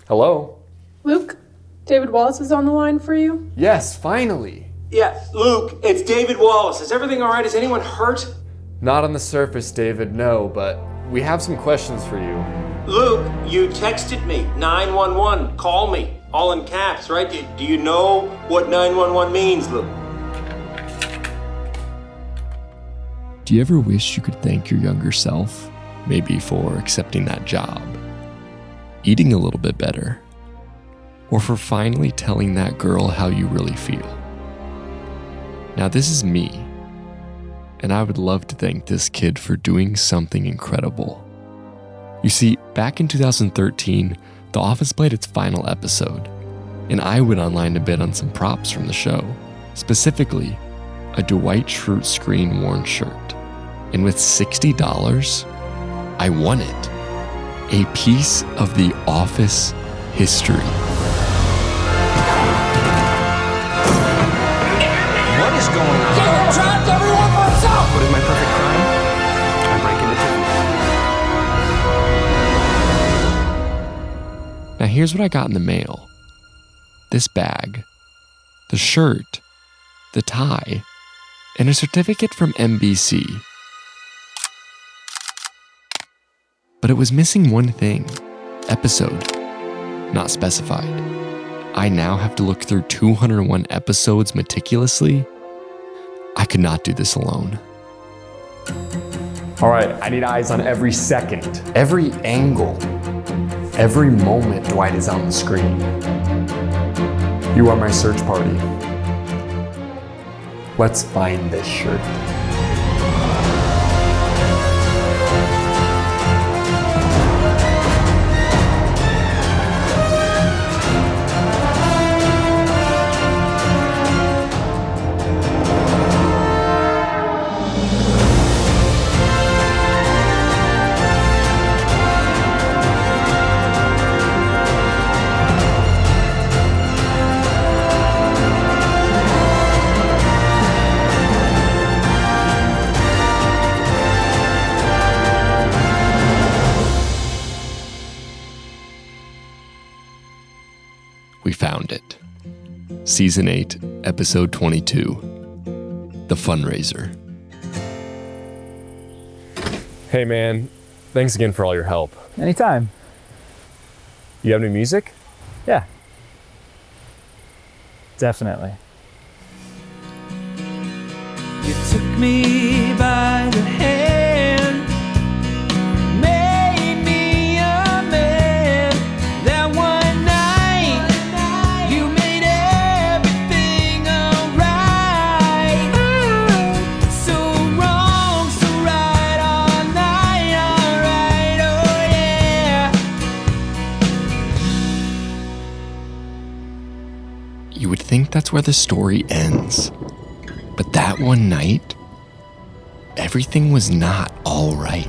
Hello? Luke, David Wallace is on the line for you. Yes, finally. Yeah, Luke, it's David Wallace. Is everything all right? Is anyone hurt? Not on the surface, David, no, but we have some questions for you. Luke, you texted me, 911, call me, all in caps, right? Do you know what 911 means, Luke? Do you ever wish you could thank your younger self? Maybe for accepting that job, eating a little bit better, or for finally telling that girl how you really feel? Now this is me, and I would love to thank this kid for doing something incredible. You see, back in 2013, The Office played its final episode, and I went online to bid on some props from the show, specifically a Dwight Schrute screen-worn shirt. And with $60, I won it. A piece of The Office history. What is going on? Caleb trapped everyone for himself! What is my perfect crime? I break into Tiffany's. Now here's what I got in the mail. This bag, the shirt, the tie, and a certificate from NBC. But it was missing one thing. Episode. Not specified. I now have to look through 201 episodes meticulously. I could not do this alone. All right, I need eyes on every second, every angle, every moment Dwight is on the screen. You are my search party. Let's find this shirt. We found it. Season 8, Episode 22, The Fundraiser. Hey man, thanks again for all your help. Anytime. You have any music? Yeah. Definitely. You took me by the hand, made me a man. That one night, you made everything alright. So wrong, so right, all night, alright, oh yeah. You would think that's where the story ends. But that one night, everything was not all right.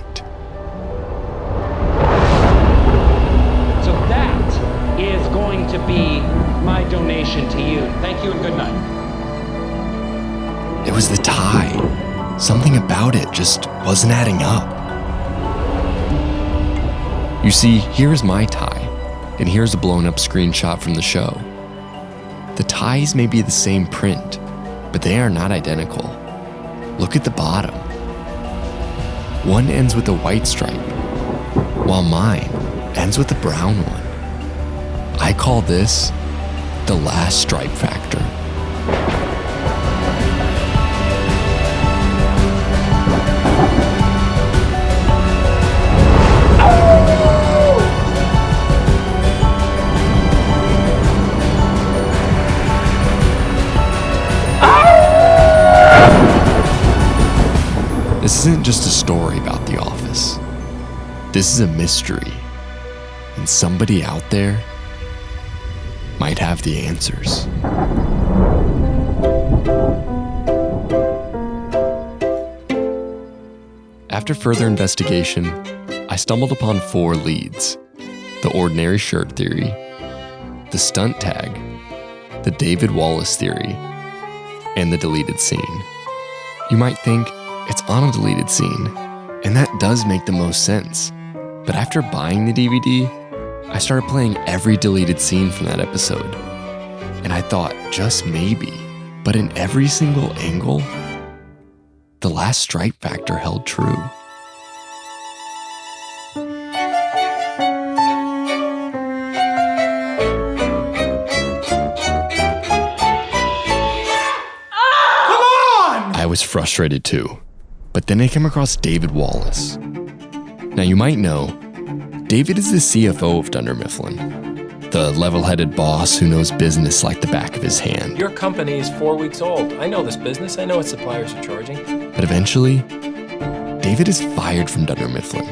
So that is going to be my donation to you. Thank you and good night. It was the tie. Something about it just wasn't adding up. You see, here's my tie, and here's a blown up screenshot from the show. The ties may be the same print, but they are not identical. Look at the bottom. One ends with a white stripe, while mine ends with a brown one. I call this the last stripe factor. This isn't just a story about The Office. This is a mystery, and somebody out there might have the answers. After further investigation, I stumbled upon 4 leads: the ordinary shirt theory, the stunt tag, the David Wallace theory, and the deleted scene. You might think, it's on a deleted scene, and that does make the most sense. But after buying the DVD I started playing every deleted scene from that episode. And I thought, just maybe, but in every single angle, the last stripe factor held true. I was frustrated too, but then I came across David Wallace. Now you might know, David is the CFO of Dunder Mifflin, the level-headed boss who knows business like the back of his hand. Your company is 4 weeks old. I know this business. I know what suppliers are charging. But eventually, David is fired from Dunder Mifflin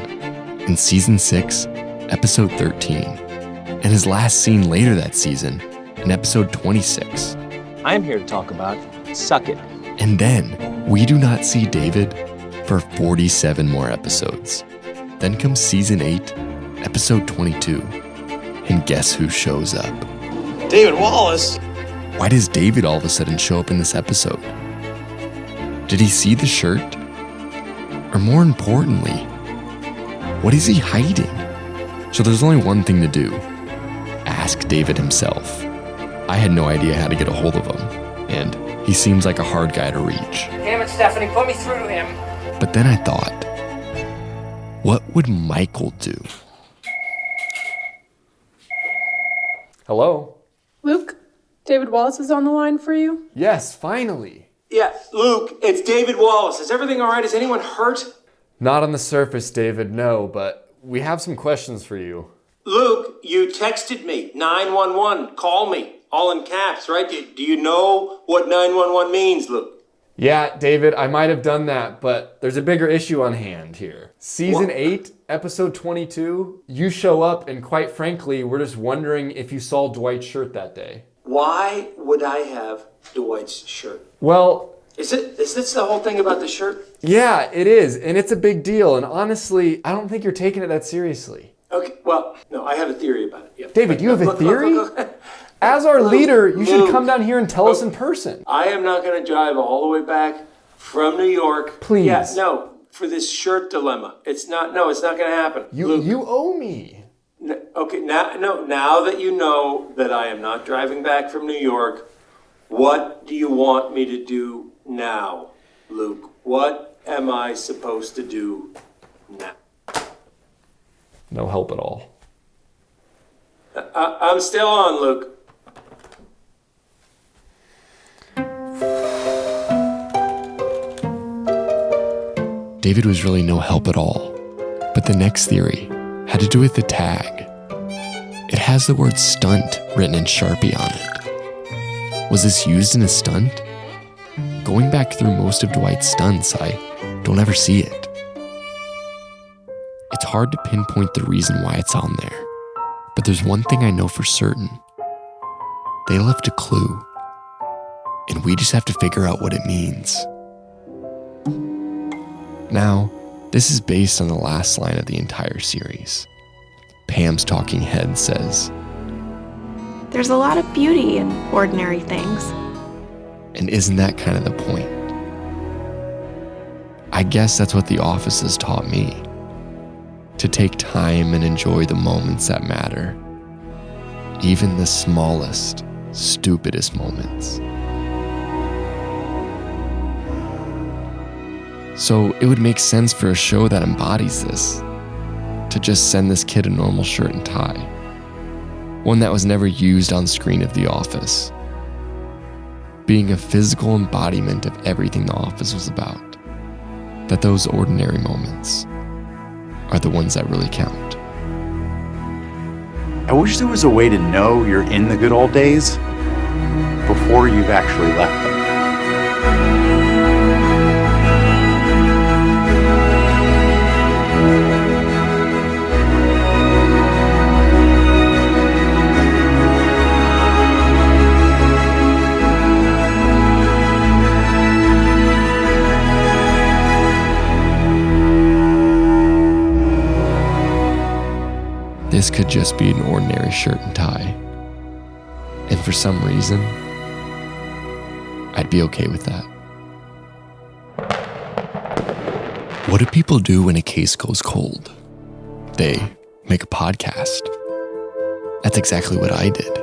in season 6, episode 13, and his last scene later that season in episode 26. I'm here to talk about Suck It. And then, we do not see David for 47 more episodes. Then comes season 8, episode 22. And guess who shows up? David Wallace? Why does David all of a sudden show up in this episode? Did he see the shirt? Or more importantly, what is he hiding? So there's only one thing to do. Ask David himself. I had no idea how to get a hold of him, and he seems like a hard guy to reach. Damn it, Stephanie, put me through to him. But then I thought, what would Michael do? Hello? Luke, David Wallace is on the line for you. Yes, finally. Yeah, Luke, it's David Wallace. Is everything all right? Is anyone hurt? Not on the surface, David, no, but we have some questions for you. Luke, you texted me. 911. Call me. All in caps, right? Do you know what 911 means, Luke? Yeah, David, I might have done that, but there's a bigger issue on hand here. Season What? 8, episode 22, you show up, and quite frankly, we're just wondering if you saw Dwight's shirt that day. Why would I have Dwight's shirt? Well, Is this the whole thing about the shirt? yeah, it is, and it's a big deal, and honestly, I don't think you're taking it that seriously. Okay, well, no, I have a theory about it. Yeah. David, you have a Look, theory? look. As our leader, you should Luke, come down here and tell us in person. I am not going to drive all the way back from New York. Please. Yeah, no, for this shirt dilemma. It's not going to happen. Luke, You owe me. Okay, now that you know that I am not driving back from New York, what do you want me to do now, Luke? What am I supposed to do now? No help at all. I'm still on, Luke. David was really no help at all. But the next theory had to do with the tag. It has the word stunt written in Sharpie on it. Was this used in a stunt? Going back through most of Dwight's stunts, I don't ever see it. It's hard to pinpoint the reason why it's on there. But there's one thing I know for certain. They left a clue. And we just have to figure out what it means. Now, this is based on the last line of the entire series. Pam's talking head says, There's a lot of beauty in ordinary things. and isn't that kind of the point? I guess that's what The Office has taught me. To take time and enjoy the moments that matter. Even the smallest, stupidest moments. So it would make sense for a show that embodies this to just send this kid a normal shirt and tie. One that was never used on screen of The Office. Being a physical embodiment of everything The Office was about. That those ordinary moments are the ones that really count. I wish there was a way to know you're in the good old days before you've actually left them. This could just be an ordinary shirt and tie. And for some reason, I'd be okay with that. What do people do when a case goes cold? They make a podcast. That's exactly what I did.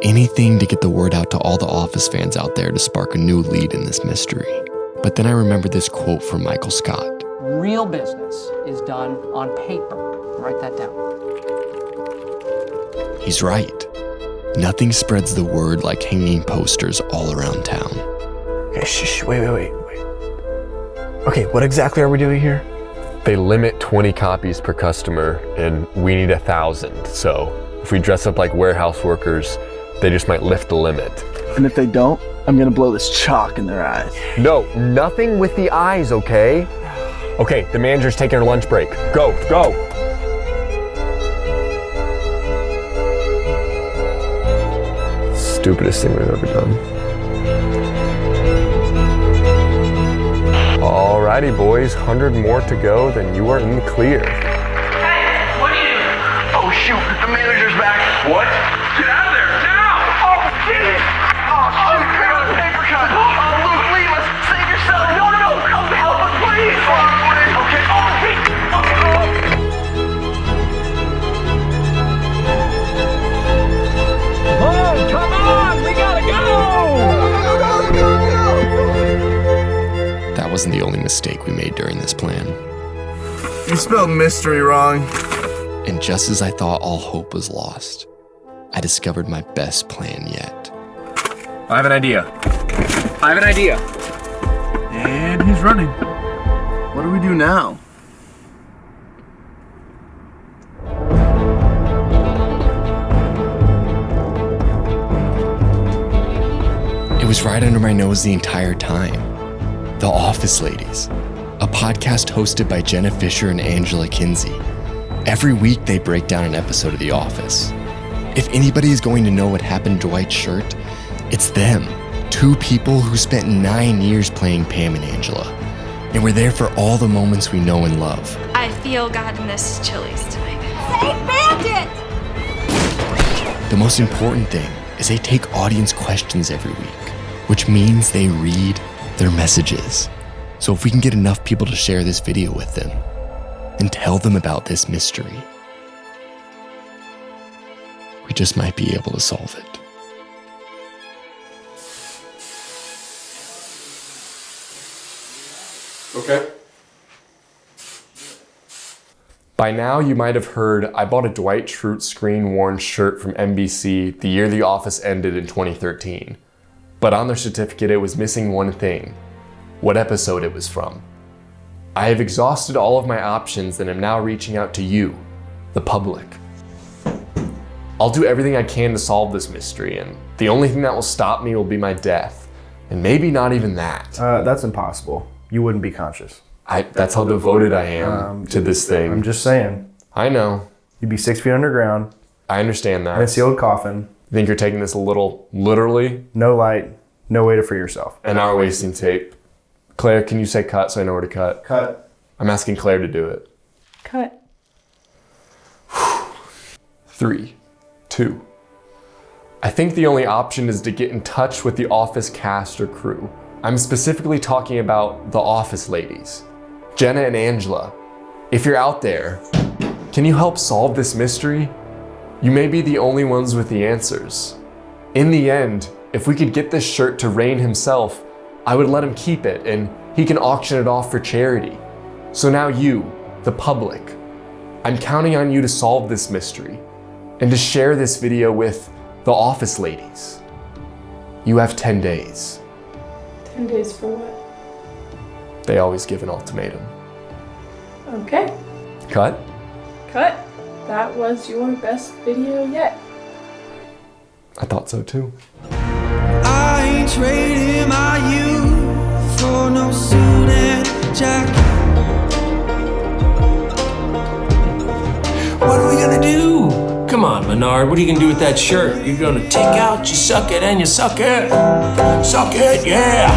Anything to get the word out to all the Office fans out there to spark a new lead in this mystery. But then I remembered this quote from Michael Scott. Real business is done on paper. Write that down. He's right. Nothing spreads the word like hanging posters all around town. Okay, shh, wait. Okay, what exactly are we doing here? They limit 20 copies per customer, and we need 1,000. So if we dress up like warehouse workers, they just might lift the limit. And if they don't, I'm gonna blow this chalk in their eyes. No, nothing with the eyes, okay? Okay, the manager's taking her lunch break. Go. Stupidest thing we've ever done. Alrighty, boys, 100 more to go, then you are in the clear. Hey, what are you doing? Oh, shoot, the manager's back. What? Get out of there, now! Oh, shit! Oh, shoot, I got a paper cut. Oh, Luke, leave us. Save yourself. No, come help us, please. Okay, Come on, we gotta go! That wasn't the only mistake we made during this plan. You spelled mystery wrong. And just as I thought all hope was lost, I discovered my best plan yet. I have an idea. And he's running. What do we do now? It was right under my nose the entire time. The Office Ladies, a podcast hosted by Jenna Fisher and Angela Kinsey. Every week they break down an episode of The Office. If anybody is going to know what happened to Dwight Schrute, it's them. Two people who spent 9 years playing Pam and Angela, and were there for all the moments we know and love. I feel God in this Chili's tonight. Say bandit! The most important thing is they take audience questions every week, which means they read their messages. So if we can get enough people to share this video with them and tell them about this mystery, we just might be able to solve it. Okay. By now, you might have heard I bought a Dwight Schrute screen-worn shirt from NBC the year The Office ended in 2013. But on their certificate, it was missing one thing: what episode it was from. I have exhausted all of my options and am now reaching out to you, the public. I'll do everything I can to solve this mystery, and the only thing that will stop me will be my death. And maybe not even that. That's impossible. You wouldn't be conscious. That's how devoted I am to this thing. I'm just saying. I know. You'd be 6 feet underground. I understand that. In a sealed coffin. You think you're taking this a little literally? No light, no way to free yourself. And our wasting tape. Claire, can you say cut so I know where to cut? Cut. I'm asking Claire to do it. Cut. 3, 2. I think the only option is to get in touch with the Office cast or crew. I'm specifically talking about the Office Ladies, Jenna and Angela. If you're out there, can you help solve this mystery? You may be the only ones with the answers. In the end, if we could get this shirt to Rain himself, I would let him keep it and he can auction it off for charity. So now you, the public, I'm counting on you to solve this mystery and to share this video with the Office Ladies. You have 10 days. 10 days for what? They always give an ultimatum. Okay. Cut? Cut. That was your best video yet. I thought so too. I ain't trading my youth for no suit and jacket. What are we gonna do? Come on, Menard, what are you gonna do with that shirt? You're gonna take out, you suck it, and you suck it. Suck it, yeah.